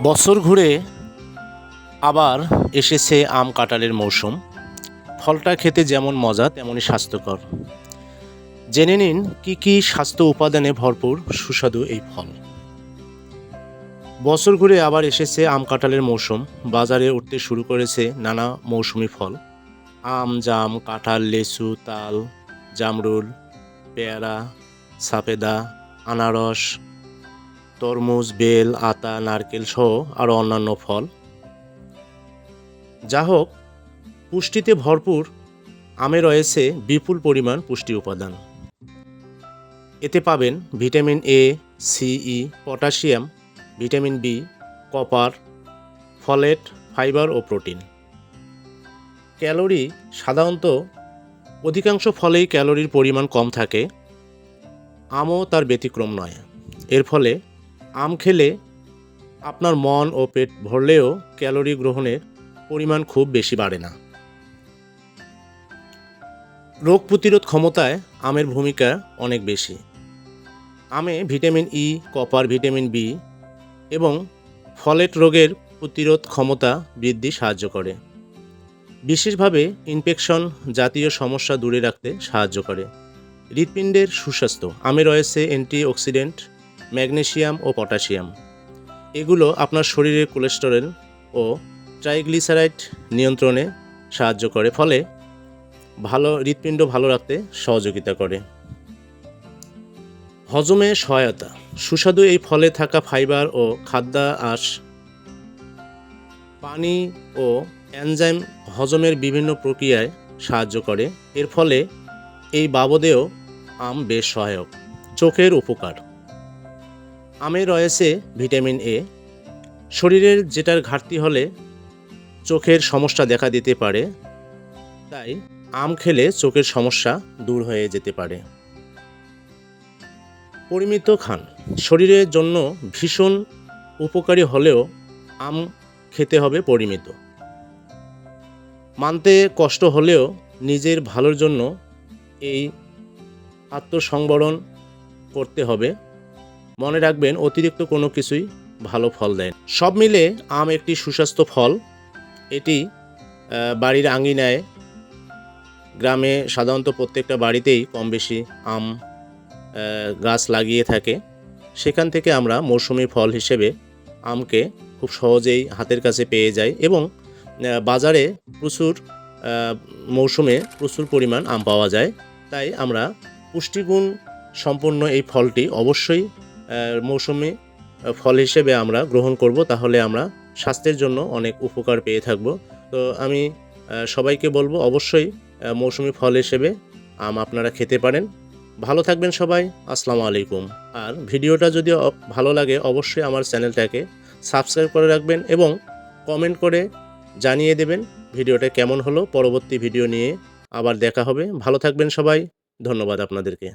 বছর ঘুরে আবার এসেছে আম কাঁঠালের মৌসুম। ফলটা খেতে যেমন মজা তেমনই স্বাস্থ্যকর। জেনে নিন কি কি স্বাস্থ্য উপাদানে ভরপুর সুস্বাদু এই ফল। বছর ঘুরে আবার এসেছে আম কাঁঠালের মৌসুম। বাজারে উঠতে শুরু করেছে নানা মৌসুমি ফল। আম, জাম, কাঁঠাল, লেচু, তাল, জামরুল, পেয়ারা, সফেদা, আনারস, তরমুজ, বেল, আতা, নারকেল সহ আরও অন্যান্য ফল। যা হোক, পুষ্টিতে ভরপুর আমে রয়েছে বিপুল পরিমাণ পুষ্টি উপাদান। এতে পাবেন vitamin A, C, E, potassium, vitamin B, copper, folate, fibre ও প্রোটিন। ক্যালোরি সাধারণত অধিকাংশ ফলেই ক্যালোরির পরিমাণ কম থাকে। আমও তার ব্যতিক্রম নয়। এর ফলে আম খেলে আপনার মন ও পেট ভরলেও ক্যালোরি গ্রহণের পরিমাণ খুব বেশি বাড়ে না। রোগ প্রতিরোধ ক্ষমতায় আমের ভূমিকা অনেক বেশি। আমে vitamin E, copper, vitamin B এবং ফলেট রোগের প্রতিরোধ ক্ষমতা বৃদ্ধি সাহায্য করে। বিশেষভাবে ইনফেকশন জাতীয় সমস্যা দূরে রাখতে সাহায্য করে। হৃৎপিণ্ডের সুস্বাস্থ্য আমে রয়েছে অ্যান্টিঅক্সিডেন্ট, ম্যাগনেসিয়াম ও পটাশিয়াম। এগুলো আপনার শরীরের কোলেস্টেরল ও ট্রাইগ্লিসারাইড নিয়ন্ত্রণে সাহায্য করে, ফলে হৃৎপিণ্ড ভালো রাখতে সহযোগিতা করে। হজমে সহায়তা সুস্বাদু এই ফলে থাকা ফাইবার ও খাদ্যাঁশ পানি ও এনজাইম হজমের বিভিন্ন প্রক্রিয়ায় সাহায্য করে। এর ফলে এই বাবদেও আম বেশ সহায়ক। চোখের উপকার আমে রয়েছে ভিটামিন এ। শরীরের যেটার ঘাটতি হলে চোখের সমস্যা দেখা দিতে পারে, তাই আম খেলে চোখের সমস্যা দূর হয়ে যেতে পারে। পরিমিত খান শরীরের জন্য ভীষণ উপকারী হলেও আম খেতে হবে পরিমিত। মানতে কষ্ট হলেও নিজের ভালোর জন্য এই আত্মসংবরণ করতে হবে। মনে রাখবেন, অতিরিক্ত কোনো কিছুই ভালো ফল দেয়। সব মিলে আম একটি সুস্বাস্থ্য ফল। এটি বাড়ির আঙিনায়, গ্রামে সাধারণত প্রত্যেকটা বাড়িতেই কম বেশি আম গাছ লাগিয়ে থাকে। সেখান থেকে আমরা মৌসুমি ফল হিসেবে আমকে খুব সহজেই হাতের কাছে পেয়ে যাই এবং বাজারে মৌসুমে প্রচুর পরিমাণ আম পাওয়া যায়। তাই আমরা পুষ্টিগুণ সম্পন্ন এই ফলটি অবশ্যই মৌসুমি ফল হিসেবে আমরা গ্রহণ করব, তাহলে আমরা স্বাস্থ্যের জন্য অনেক উপকার পেয়ে থাকব। তো আমি সবাইকে বলবো, অবশ্যই মৌসুমি ফল হিসেবে আম আপনারা খেতে পারেন। ভালো থাকবেন সবাই। আসসালামু আলাইকুম। আর ভিডিওটা যদি ভালো লাগে অবশ্যই আমার চ্যানেলটাকে সাবস্ক্রাইব করে রাখবেন এবং কমেন্ট করে জানিয়ে দেবেন ভিডিওটা কেমন হলো। পরবর্তী ভিডিও নিয়ে আবার দেখা হবে। ভালো থাকবেন সবাই। ধন্যবাদ আপনাদেরকে।